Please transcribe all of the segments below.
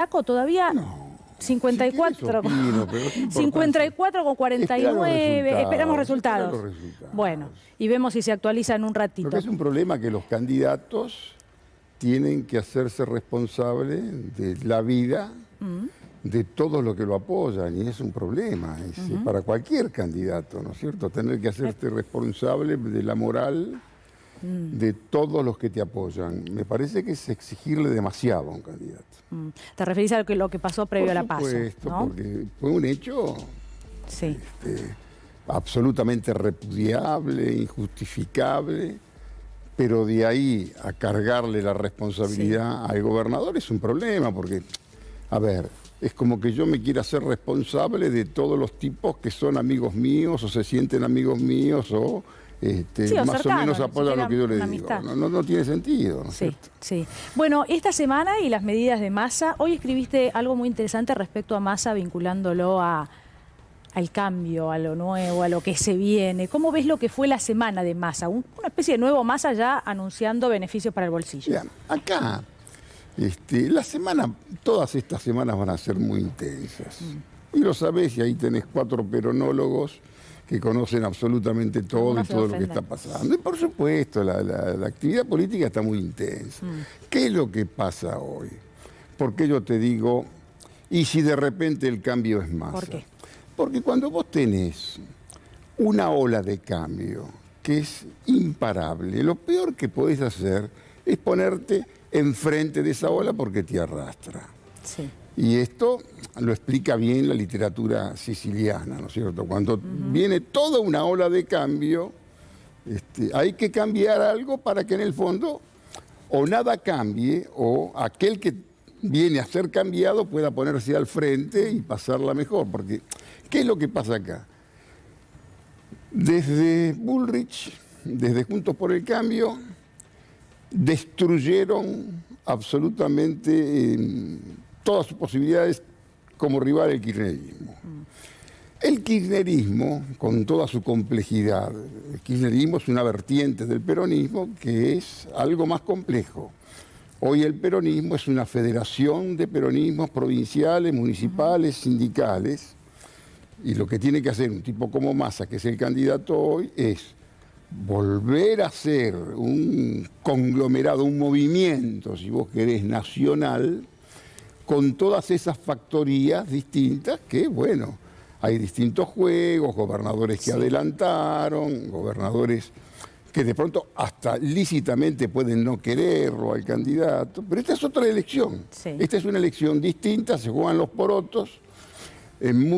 Chaco todavía No. 54, Si opino, pero es 54 con 49, esperamos resultados. resultados. Bueno, y vemos si se actualiza en un ratito. Porque es un problema que los candidatos tienen que hacerse responsables de la vida de todos los que lo apoyan, y es un problema para cualquier candidato, ¿no es cierto? Tener que hacerte responsable de la moral de todos los que te apoyan. Me parece que es exigirle demasiado a un candidato. ¿Te referís a lo que pasó previo a la PASO? Por supuesto, ¿no? porque fue un hecho Sí. absolutamente repudiable, injustificable, pero de ahí a cargarle la responsabilidad al gobernador es un problema, porque, a ver, es como que yo me quiera hacer responsable de todos los tipos que son amigos míos o se sienten amigos míos o más o menos apoyan lo que yo le digo. No tiene sentido, ¿no es cierto? Sí. Bueno, esta semana y las medidas de Massa, hoy escribiste algo muy interesante respecto a Massa vinculándolo al cambio, a lo nuevo, a lo que se viene. ¿Cómo ves lo que fue la semana de Massa? Una especie de nuevo Massa ya anunciando beneficios para el bolsillo. Bien, acá, todas estas semanas van a ser muy intensas. Y lo sabés, y ahí tenés 4 peronólogos que conocen absolutamente todo y todo lo que está pasando. Y por supuesto, la actividad política está muy intensa. ¿Qué es lo que pasa hoy? ¿Por qué yo te digo, y si de repente el cambio es Massa? ¿Por qué? Porque cuando vos tenés una ola de cambio que es imparable, lo peor que podés hacer es ponerte enfrente de esa ola porque te arrastra. Sí. Y esto lo explica bien la literatura siciliana, ¿no es cierto? Cuando viene toda una ola de cambio, hay que cambiar algo para que en el fondo o nada cambie o aquel que viene a ser cambiado pueda ponerse al frente y pasarla mejor. Porque, ¿qué es lo que pasa acá? Desde Bullrich, desde Juntos por el Cambio, destruyeron absolutamente todas sus posibilidades como rival el kirchnerismo. El kirchnerismo, con toda su complejidad, el kirchnerismo es una vertiente del peronismo que es algo más complejo. Hoy el peronismo es una federación de peronismos provinciales, municipales, sindicales, y lo que tiene que hacer un tipo como Massa, que es el candidato hoy, es volver a ser un conglomerado, un movimiento, si vos querés, nacional, con todas esas factorías distintas que, bueno, hay distintos juegos, gobernadores que adelantaron, gobernadores que de pronto hasta lícitamente pueden no quererlo al candidato, pero esta es otra elección. Sí. Esta es una elección distinta, se juegan los porotos, en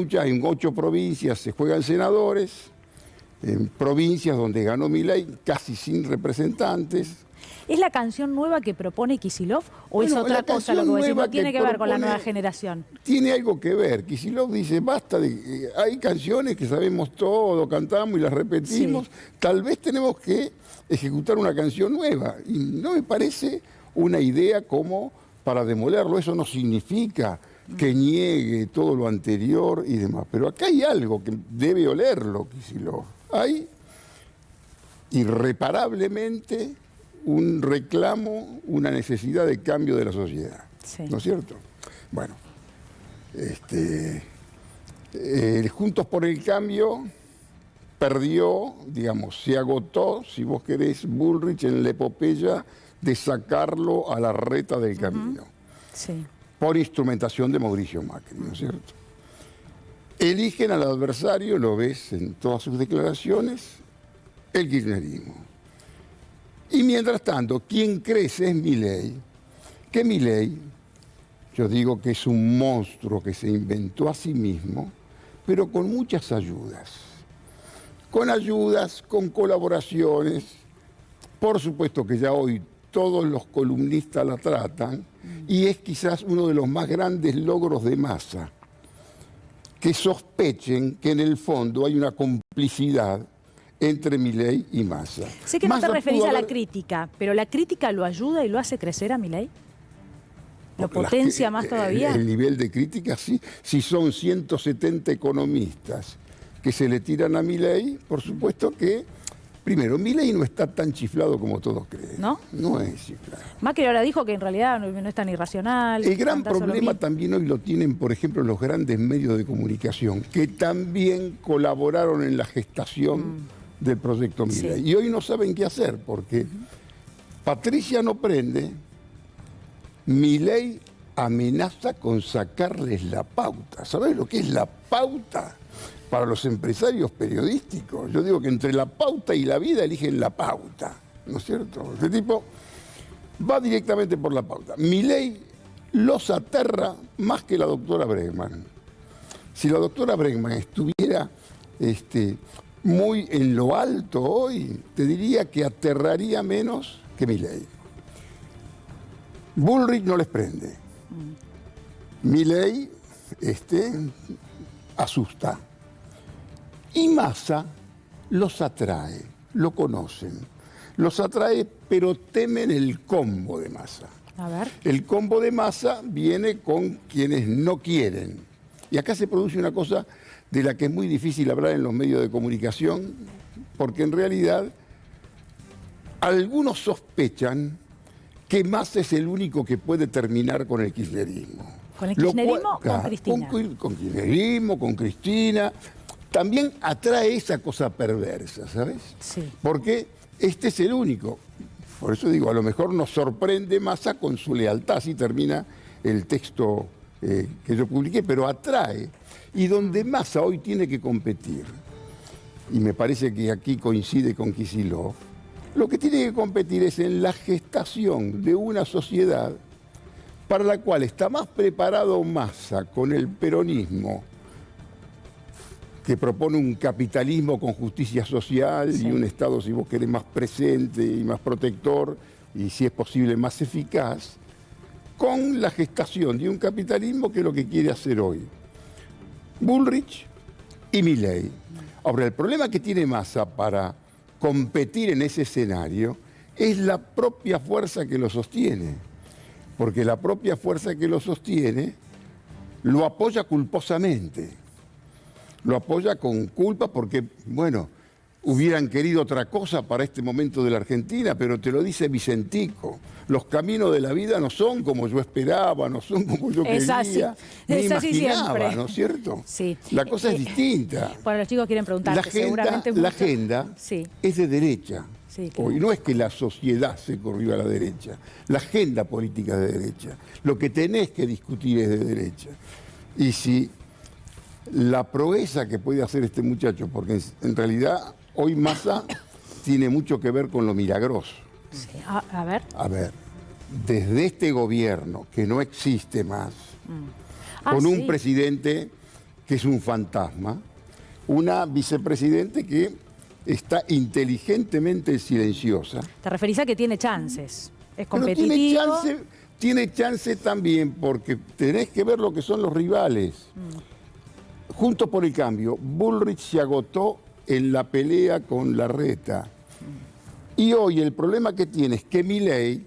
8 provincias se juegan senadores, en provincias donde ganó Milei casi sin representantes. ¿Es la canción nueva que propone Kicillof o es otra cosa lo que vos decís? No tiene que ver con la nueva generación. Tiene algo que ver. Kicillof dice, basta de... hay canciones que sabemos todo, cantamos y las repetimos. Sí. Tal vez tenemos que ejecutar una canción nueva. Y no me parece una idea como para demolerlo. Eso no significa que niegue todo lo anterior y demás. Pero acá hay algo que debe olerlo Kicillof. Hay irreparablemente un reclamo, una necesidad de cambio de la sociedad. Sí. ¿No es cierto? Bueno, Juntos por el Cambio perdió, digamos, se agotó, si vos querés, Bullrich en la epopeya de sacarlo a la reta del camino. Sí. Por instrumentación de Mauricio Macri, ¿no es cierto? Eligen al adversario, lo ves en todas sus declaraciones, el kirchnerismo. Y mientras tanto, quien crece es Milei, que Milei, yo digo que es un monstruo que se inventó a sí mismo, pero con muchas ayudas. Con ayudas, con colaboraciones. Por supuesto que ya hoy todos los columnistas la tratan, y es quizás uno de los más grandes logros de Massa, que sospechen que en el fondo hay una complicidad entre Milei y Massa. Sé que no te referís a la crítica, pero ¿la crítica lo ayuda y lo hace crecer a Milei? ¿Lo potencia más todavía? El nivel de crítica, sí. Si son 170 economistas que se le tiran a Milei, por supuesto que Primero, Milei no está tan chiflado como todos creen. ¿No? No es chiflado. Macri ahora dijo que en realidad no es tan irracional. El gran problema también hoy lo tienen, por ejemplo, los grandes medios de comunicación, que también colaboraron en la gestación del proyecto Milei. Sí. Y hoy no saben qué hacer, porque Patricia no prende, Milei amenaza con sacarles la pauta. ¿Sabés lo que es la pauta para los empresarios periodísticos? Yo digo que entre la pauta y la vida eligen la pauta, ¿no es cierto? Este tipo va directamente por la pauta. Milei los aterra más que la doctora Bregman. Si la doctora Bregman estuviera muy en lo alto hoy, te diría que aterraría menos que Milei. Bullrich no les prende. Milei asusta. Y Massa los atrae, lo conocen. Los atrae, pero temen el combo de Massa. A ver. El combo de Massa viene con quienes no quieren. Y acá se produce una cosa de la que es muy difícil hablar en los medios de comunicación, porque en realidad algunos sospechan que Massa es el único que puede terminar con el kirchnerismo. ¿Con el kirchnerismo o con Cristina? Con kirchnerismo, con Cristina. También atrae esa cosa perversa, ¿sabes? Sí. Porque este es el único. Por eso digo, a lo mejor nos sorprende Massa con su lealtad, así termina el texto que yo publiqué, pero atrae. Y donde Massa hoy tiene que competir, y me parece que aquí coincide con Kicillof, lo que tiene que competir es en la gestación de una sociedad para la cual está más preparado Massa con el peronismo, que propone un capitalismo con justicia social y un Estado, si vos querés, más presente y más protector y, si es posible, más eficaz, con la gestación de un capitalismo que es lo que quiere hacer hoy Bullrich y Milei. Ahora, el problema que tiene Massa para competir en ese escenario es la propia fuerza que lo sostiene, porque la propia fuerza que lo sostiene lo apoya culposamente. Lo apoya con culpa porque, bueno, hubieran querido otra cosa para este momento de la Argentina, pero te lo dice Vicentico. Los caminos de la vida no son como yo esperaba, no son como yo quería, ni imaginaba, ¿no es cierto? Sí. La cosa es distinta. Bueno, los chicos quieren preguntarte, seguramente La agenda es de derecha. Sí, claro. Hoy no es que la sociedad se corrió a la derecha, la agenda política es de derecha. Lo que tenés que discutir es de derecha. Y si la proeza que puede hacer este muchacho, porque en realidad hoy Massa tiene mucho que ver con lo milagroso. Sí. A ver. A ver, desde este gobierno que no existe más, con un presidente que es un fantasma, una vicepresidente que está inteligentemente silenciosa. Te referís a que tiene chances, es competitivo. Pero tiene chance también porque tenés que ver lo que son los rivales. Juntos por el Cambio, Bullrich se agotó en la pelea con Larreta. Y hoy el problema que tiene es que Milei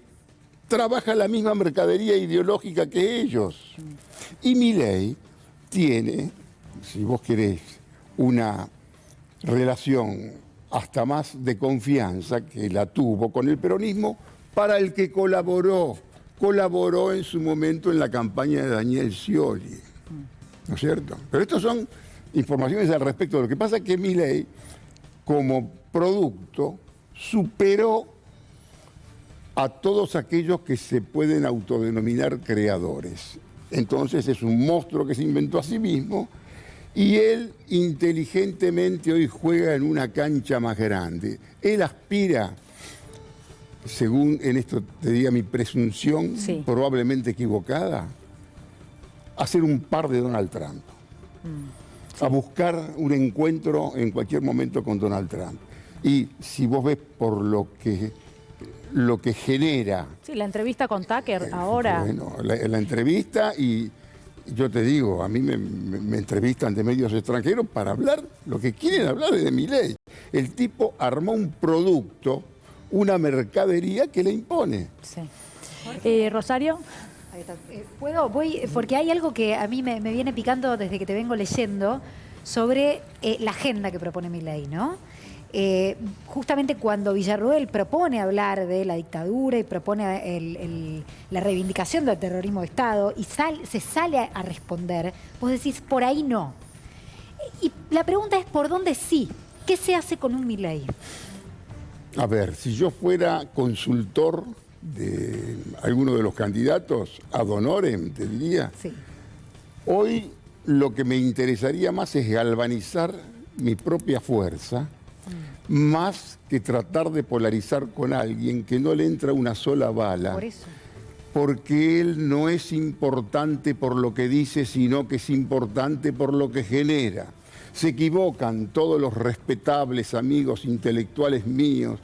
trabaja la misma mercadería ideológica que ellos. Y Milei tiene, si vos querés, una relación hasta más de confianza que la tuvo con el peronismo, para el que colaboró en su momento en la campaña de Daniel Scioli. ¿No es cierto? Pero estas son informaciones al respecto. Lo que pasa es que Milei, como producto, superó a todos aquellos que se pueden autodenominar creadores. Entonces es un monstruo que se inventó a sí mismo y él inteligentemente hoy juega en una cancha más grande. Él aspira, según en esto te diga mi presunción, probablemente equivocada, a ser un par de Donald Trump. A buscar un encuentro en cualquier momento con Donald Trump. Y si vos ves por lo que genera... Sí, la entrevista con Tucker ahora... Bueno, la entrevista, y yo te digo, a mí me entrevistan de medios extranjeros para hablar, lo que quieren hablar es de Milei. El tipo armó un producto, una mercadería que le impone. Sí. Rosario... Porque hay algo que a mí me viene picando desde que te vengo leyendo sobre la agenda que propone Milei, ¿no? justamente cuando Villarroel propone hablar de la dictadura y propone la reivindicación del terrorismo de Estado y se sale a responder, vos decís, por ahí no. Y la pregunta es, ¿por dónde sí? ¿Qué se hace con un Milei? A ver, si yo fuera consultor de alguno de los candidatos, ad honorem, te diría, Sí. hoy lo que me interesaría más es galvanizar mi propia fuerza, más que tratar de polarizar con alguien que no le entra una sola bala. Por eso. Porque él no es importante por lo que dice, sino que es importante por lo que genera. Se equivocan todos los respetables amigos intelectuales míos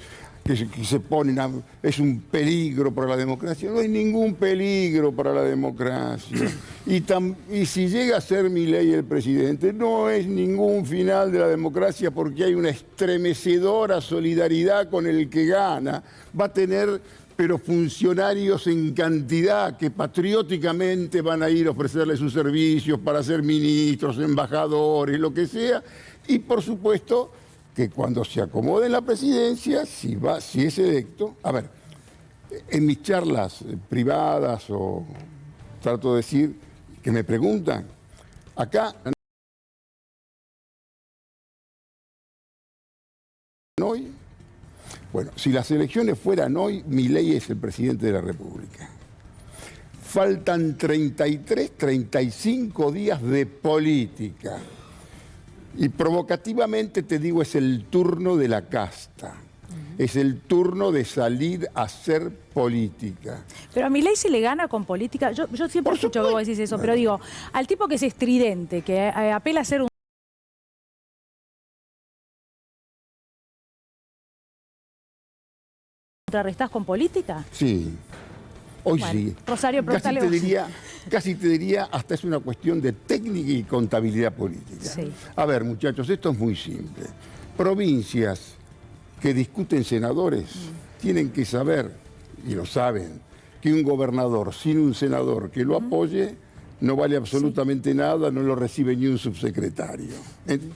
que se ponen a... Es un peligro para la democracia. No hay ningún peligro para la democracia. Y si llega a ser Milei el presidente, no es ningún final de la democracia porque hay una estremecedora solidaridad con el que gana. Va a tener, pero funcionarios en cantidad que patrióticamente van a ir a ofrecerle sus servicios para ser ministros, embajadores, lo que sea. Y por supuesto que cuando se acomode en la presidencia, si es electo, a ver, en mis charlas privadas o trato de decir que me preguntan, acá hoy, bueno, si las elecciones fueran hoy, Milei es el presidente de la República. Faltan 33, 35 días de política. Y provocativamente te digo, es el turno de la casta. Es el turno de salir a hacer política. Pero a Milei se le gana con política. Yo siempre escucho que vos decís eso, pero digo, al tipo que es estridente, que apela a ser un... ¿Contrarrestás con política? Sí, hoy Bueno, sí. Rosario, casi te diría, hasta es una cuestión de técnica y contabilidad política. Sí. A ver, muchachos, esto es muy simple. Provincias que discuten senadores tienen que saber, y lo saben, que un gobernador sin un senador que lo apoye no vale absolutamente nada, no lo recibe ni un subsecretario.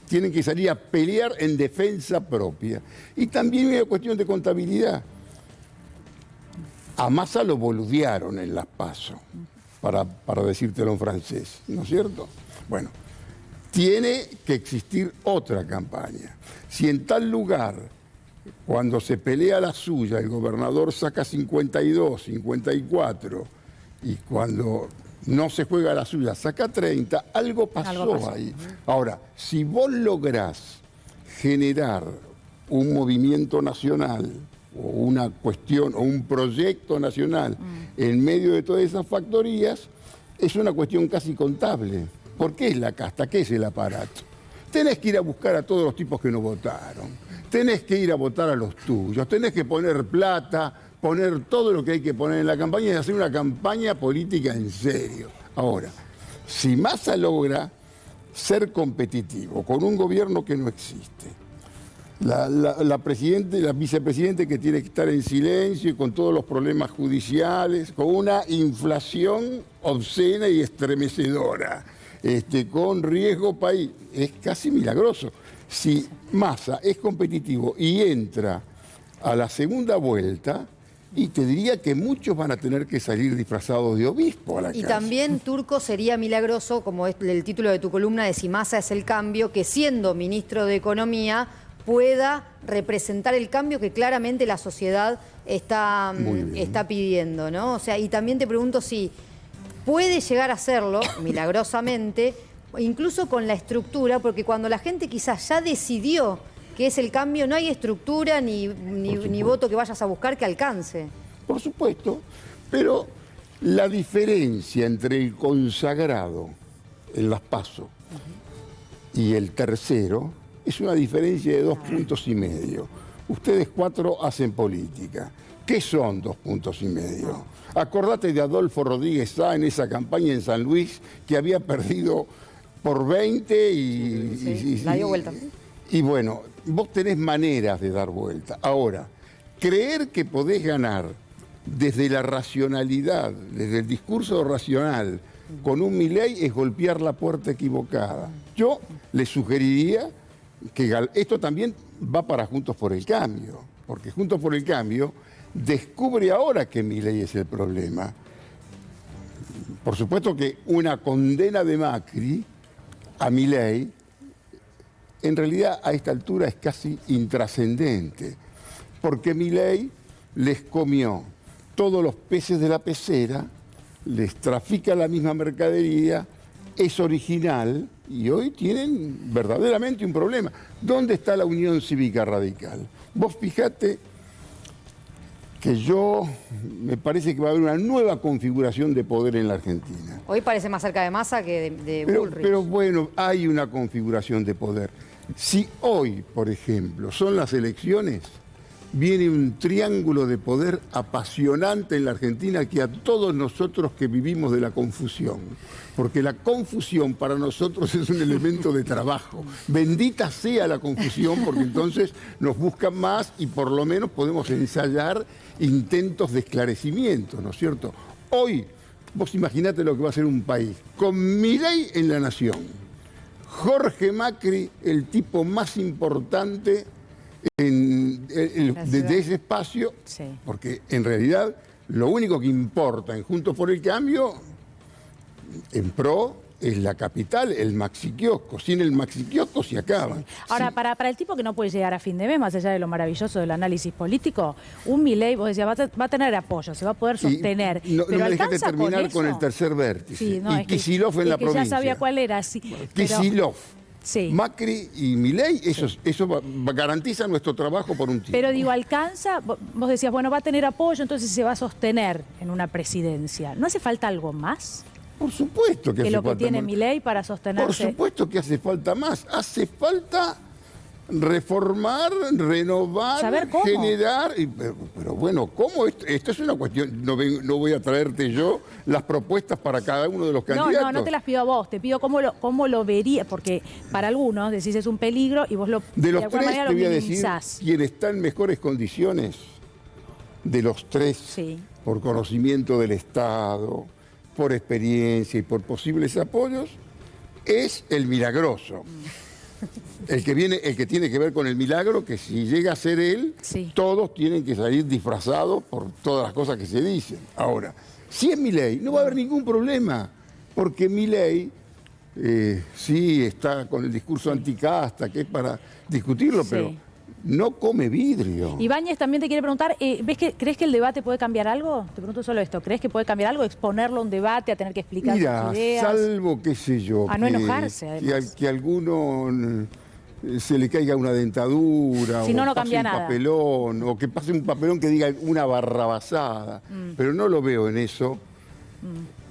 Tienen que salir a pelear en defensa propia. Y también hay una cuestión de contabilidad. A Massa lo boludearon en las PASO, para decírtelo en francés, ¿no es cierto? Bueno, tiene que existir otra campaña. Si en tal lugar, cuando se pelea la suya, el gobernador saca 52, 54, y cuando no se juega la suya saca 30, algo pasó ahí. Ahora, si vos lográs generar un movimiento nacional, o una cuestión, o un proyecto nacional en medio de todas esas factorías, es una cuestión casi contable. ¿Por qué es la casta? ¿Qué es el aparato? Tenés que ir a buscar a todos los tipos que no votaron, tenés que ir a votar a los tuyos, tenés que poner plata, poner todo lo que hay que poner en la campaña y hacer una campaña política en serio. Ahora, si Massa logra ser competitivo con un gobierno que no existe, la vicepresidente que tiene que estar en silencio y con todos los problemas judiciales, con una inflación obscena y estremecedora, con riesgo país, es casi milagroso. Si Massa es competitivo y entra a la segunda vuelta, y te diría que muchos van a tener que salir disfrazados de obispo a la calle. Y también, Turco, sería milagroso, como es el título de tu columna de Si Massa es el cambio, que siendo ministro de Economía pueda representar el cambio que claramente la sociedad está pidiendo, ¿no? O sea, y también te pregunto si puede llegar a hacerlo, milagrosamente, incluso con la estructura, porque cuando la gente quizás ya decidió que es el cambio, no hay estructura ni voto que vayas a buscar que alcance. Por supuesto, pero la diferencia entre el consagrado en las PASO y el tercero es una diferencia de 2,5 puntos. Ustedes 4 hacen política. ¿Qué son 2,5 puntos? Acordate de Adolfo Rodríguez Sá en esa campaña en San Luis, que había perdido por 20 y la dio vuelta. Y bueno, vos tenés maneras de dar vuelta. Ahora, creer que podés ganar desde la racionalidad, desde el discurso racional, con un Milei es golpear la puerta equivocada. Yo le sugeriría que esto también va para Juntos por el Cambio, porque Juntos por el Cambio descubre ahora que Milei es el problema. Por supuesto que una condena de Macri a Milei, en realidad a esta altura es casi intrascendente, porque Milei les comió todos los peces de la pecera, les trafica la misma mercadería, es original y hoy tienen verdaderamente un problema. ¿Dónde está la Unión Cívica Radical? Vos fijate que me parece que va a haber una nueva configuración de poder en la Argentina. Hoy parece más cerca de Massa que de Bullrich. Pero bueno, hay una configuración de poder. Si hoy, por ejemplo, son las elecciones, viene un triángulo de poder apasionante en la Argentina que a todos nosotros que vivimos de la confusión, porque la confusión para nosotros es un elemento de trabajo. Bendita sea la confusión, porque entonces nos buscan más y por lo menos podemos ensayar intentos de esclarecimiento, ¿no es cierto? Hoy, vos imaginate lo que va a ser un país con Milei en la nación, Jorge Macri, el tipo más importante de ese espacio, Sí. porque en realidad lo único que importa en Juntos por el Cambio, en pro, es la capital, el maxiquiosco. Sin el maxiquiosco se acaba. Ahora, Sí. para el tipo que no puede llegar a fin de mes, más allá de lo maravilloso del análisis político, un Milei, vos decías, va a tener apoyo, se va a poder sostener. Y no pero me dejaste ¿alcanza terminar con eso? el tercer vértice. Sí, no, y es que- Kicillof en es la que provincia. ya sabía cuál era, sí. pero- Kicillof. Sí. Macri y Milei, eso garantiza nuestro trabajo por un tiempo. Pero digo, alcanza, vos decías, bueno, va a tener apoyo, entonces se va a sostener en una presidencia. ¿No hace falta algo más Por supuesto que que hace lo que falta tiene más. Milei para Por sostenerse? supuesto que hace falta más. Hace falta reformar, renovar, Saber cómo. generar. Pero bueno, ¿cómo? Esto es una cuestión. No voy a traerte yo las propuestas para cada uno de los candidatos. No te las pido a vos, te pido cómo lo vería, porque para algunos decís es un peligro y vos De los alguna tres manera te lo voy a decir minimizás. quién está en mejores condiciones. De los tres, Sí. por conocimiento del Estado, por experiencia y por posibles apoyos, es el milagroso. El que tiene que ver con el milagro, que si llega a ser él, Sí. todos tienen que salir disfrazados por todas las cosas que se dicen. Ahora, si es Milei, no va a haber ningún problema, porque Milei sí está con el discurso anticasta, que es para discutirlo, Sí. pero no come vidrio. Ibáñez también te quiere preguntar, ¿crees que el debate puede cambiar algo? Te pregunto solo esto, ¿crees que puede cambiar algo? Exponerlo a un debate, a tener que explicar Mira, sus ideas. salvo, qué sé yo, A no enojarse, además. que a alguno se le caiga una dentadura, Si no, o no pase cambia un nada. papelón, o que pase un papelón que diga una barrabasada. Pero no lo veo en eso,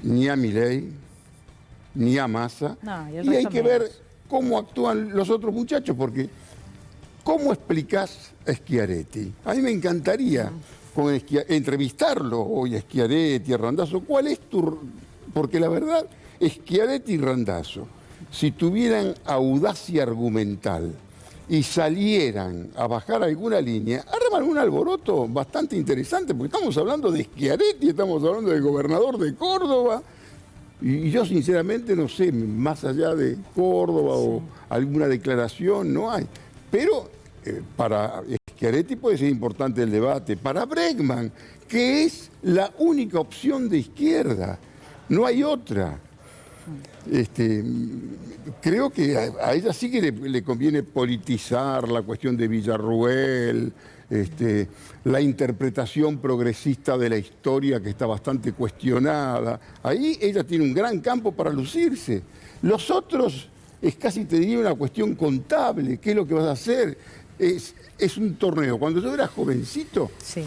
ni a Milei, ni a Massa. No, y el y hay resto que menos. ver cómo actúan los otros muchachos, porque ¿cómo explicás a Schiaretti? A mí me encantaría entrevistarlo hoy a Schiaretti, a Randazzo. ¿Cuál es porque la verdad, Schiaretti y Randazzo, si tuvieran audacia argumental y salieran a bajar alguna línea, arman un alboroto bastante interesante, porque estamos hablando de Schiaretti, estamos hablando del gobernador de Córdoba, y yo sinceramente no sé, más allá de Córdoba o alguna declaración, no hay. Pero para Schiaretti puede ser importante el debate, para Bregman, que es la única opción de izquierda, no hay otra. Creo que a ella sí que le conviene politizar la cuestión de Villarruel, la interpretación progresista de la historia que está bastante cuestionada. Ahí ella tiene un gran campo para lucirse. Los otros es casi, te diría, una cuestión contable. ¿Qué es lo que vas a hacer? Es un torneo. Cuando yo era jovencito, Sí.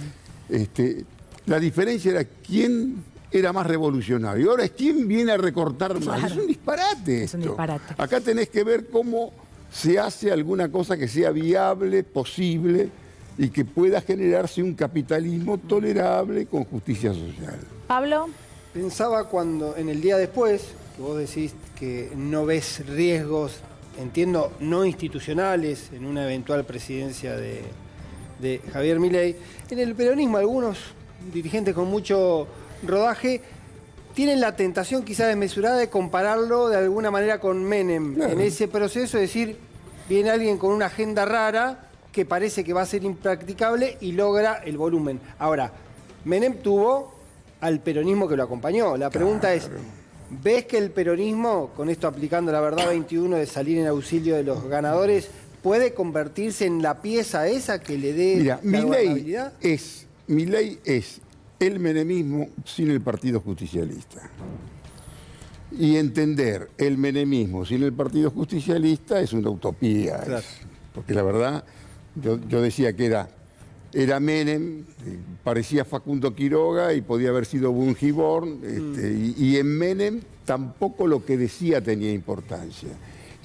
la diferencia era quién era más revolucionario. Ahora es quién viene a recortar más. Claro. Es un disparate Es un esto. disparate. Acá tenés que ver cómo se hace alguna cosa que sea viable, posible y que pueda generarse un capitalismo tolerable con justicia social. Pablo, Pensaba cuando, en el día después, que vos decís que no ves riesgos, entiendo, no institucionales en una eventual presidencia de Javier Milei, en el peronismo algunos dirigentes con mucho rodaje tienen la tentación quizá desmesurada de compararlo de alguna manera con Menem. Claro. En ese proceso, es decir, viene alguien con una agenda rara que parece que va a ser impracticable y logra el volumen. Ahora, Menem tuvo al peronismo que lo acompañó. La pregunta es, ¿ves que el peronismo, con esto aplicando la verdad 21 de salir en auxilio de los ganadores, puede convertirse en la pieza esa que le dé Mira, la gobernabilidad? Milei es el menemismo sin el Partido Justicialista. Y entender el menemismo sin el Partido Justicialista es una utopía. Claro. Porque la verdad, yo decía que era Menem, parecía Facundo Quiroga y podía haber sido Bungiborn, y en Menem tampoco lo que decía tenía importancia.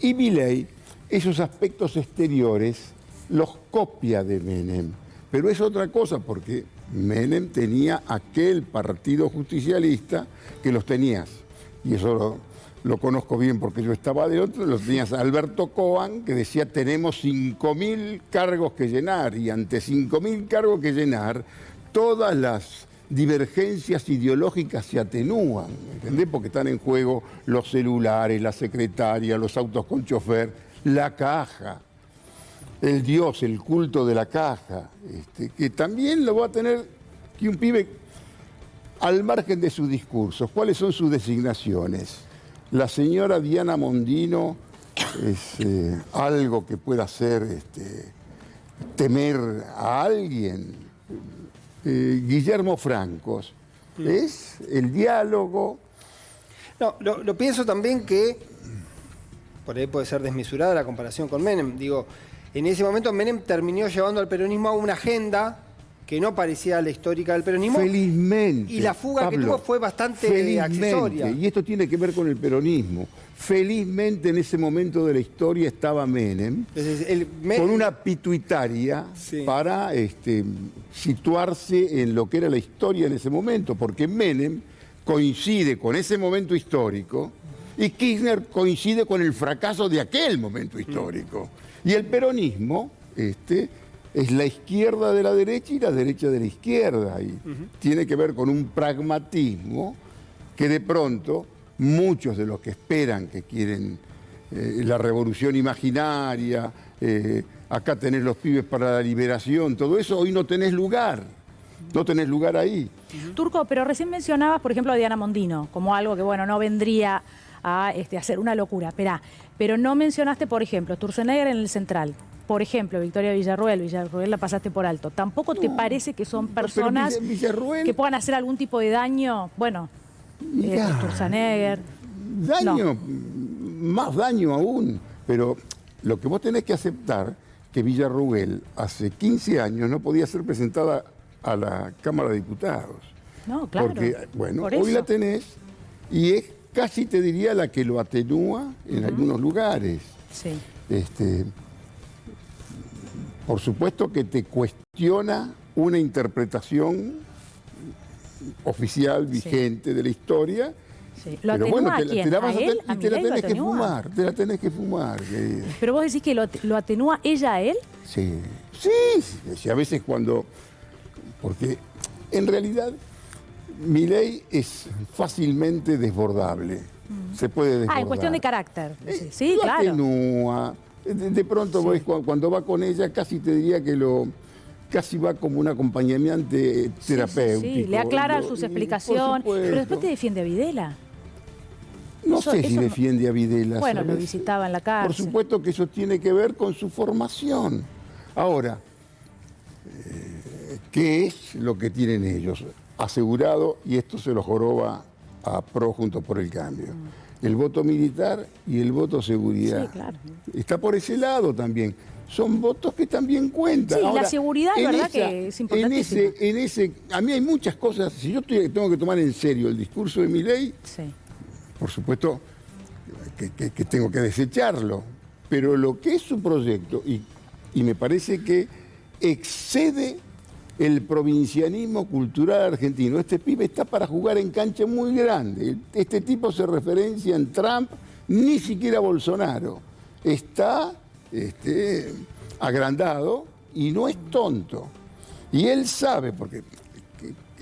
Y Milei, esos aspectos exteriores los copia de Menem, pero es otra cosa porque Menem tenía aquel Partido Justicialista que los tenías, y eso lo conozco bien porque yo estaba de otro, los tenías Alberto Coan, que decía tenemos 5.000 cargos que llenar, y ante 5.000 cargos que llenar, todas las divergencias ideológicas se atenúan, ¿entendés? Porque están en juego los celulares, la secretaria, los autos con chofer, la caja, el Dios, el culto de la caja, que también lo va a tener que un pibe al margen de sus discursos. ¿Cuáles son sus designaciones? La señora Diana Mondino es algo que pueda hacer temer a alguien. Guillermo Francos es el diálogo. No, lo pienso también que por ahí puede ser desmesurada la comparación con Menem. Digo, en ese momento Menem terminó llevando al peronismo a una agenda que no parecía la histórica del peronismo. Felizmente. Y la fuga que tuvo fue bastante accesoria. Y esto tiene que ver con el peronismo. Felizmente en ese momento de la historia estaba Menem, con una pituitaria para situarse en lo que era la historia en ese momento, porque Menem coincide con ese momento histórico y Kirchner coincide con el fracaso de aquel momento histórico. Y el peronismo es la izquierda de la derecha y la derecha de la izquierda. Y tiene que ver con un pragmatismo que de pronto muchos de los que esperan, que quieren la revolución imaginaria, acá tenés los pibes para la liberación, todo eso, hoy no tenés lugar. No tenés lugar ahí. Turco, pero recién mencionabas, por ejemplo, a Diana Mondino, como algo que, bueno, no vendría a hacer una locura. Pero no mencionaste, por ejemplo, Sturzenegger en el Central. Por ejemplo, Victoria Villarruel la pasaste por alto. ¿Tampoco te parece que son personas que puedan hacer algún tipo de daño? Bueno, Sturzenegger. Daño, más daño aún. Pero lo que vos tenés que aceptar, que Villarruel hace 15 años no podía ser presentada a la Cámara de Diputados. No, claro. Porque, bueno, hoy la tenés y es casi, te diría, la que lo atenúa en algunos lugares. Sí. Por supuesto que te cuestiona una interpretación oficial, vigente de la historia. Sí. ¿Lo pero atenúa bueno, a quién? te la vas ¿A él? y te la tenés que fumar, te la tenés que fumar, querida. Pero vos decís que lo atenúa ella a él. Sí, sí, a veces cuando... Porque en realidad Milei es fácilmente desbordable. Se puede desbordar. En cuestión de carácter. Sí, lo claro. Atenúa. De pronto ves, cuando va con ella, casi te diría que casi va como un acompañamiento terapéutico. Sí, le aclara sus explicaciones. Pero después te defiende a Videla. No sé si defiende a Videla. Bueno, ¿sabes? lo visitaba en la cárcel. Por supuesto que eso tiene que ver con su formación. Ahora, ¿qué es lo que tienen ellos? Asegurado, y esto se lo joroba a PRO Juntos por el Cambio, el voto militar y el voto seguridad. Sí, claro. Está por ese lado también. Son votos que también cuentan. Sí, ahora, la seguridad, verdad que es importantísima. A mí hay muchas cosas. Si yo tengo que tomar en serio el discurso de Milei, por supuesto que tengo que desecharlo. Pero lo que es su proyecto, y me parece que excede el provincianismo cultural argentino. Este pibe está para jugar en cancha muy grande. Este tipo se referencia en Trump, ni siquiera Bolsonaro. Está agrandado y no es tonto. Y él sabe, porque,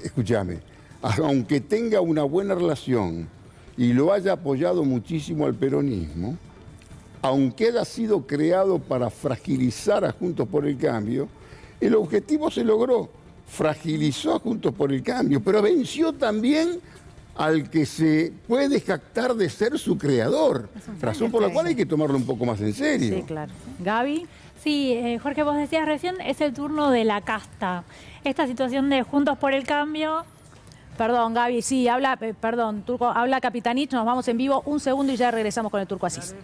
escúchame, aunque tenga una buena relación y lo haya apoyado muchísimo al peronismo, aunque haya sido creado para fragilizar a Juntos por el Cambio, el objetivo se logró, fragilizó a Juntos por el Cambio, pero venció también al que se puede jactar de ser su creador, razón por la cual hay que tomarlo un poco más en serio. Sí, claro. Gaby. Sí, Jorge, vos decías recién, es el turno de la casta. Esta situación de Juntos por el Cambio... Perdón, Gaby, sí, habla, perdón, Turco, habla Capitanich, nos vamos en vivo, un segundo y ya regresamos con el Turco Asís.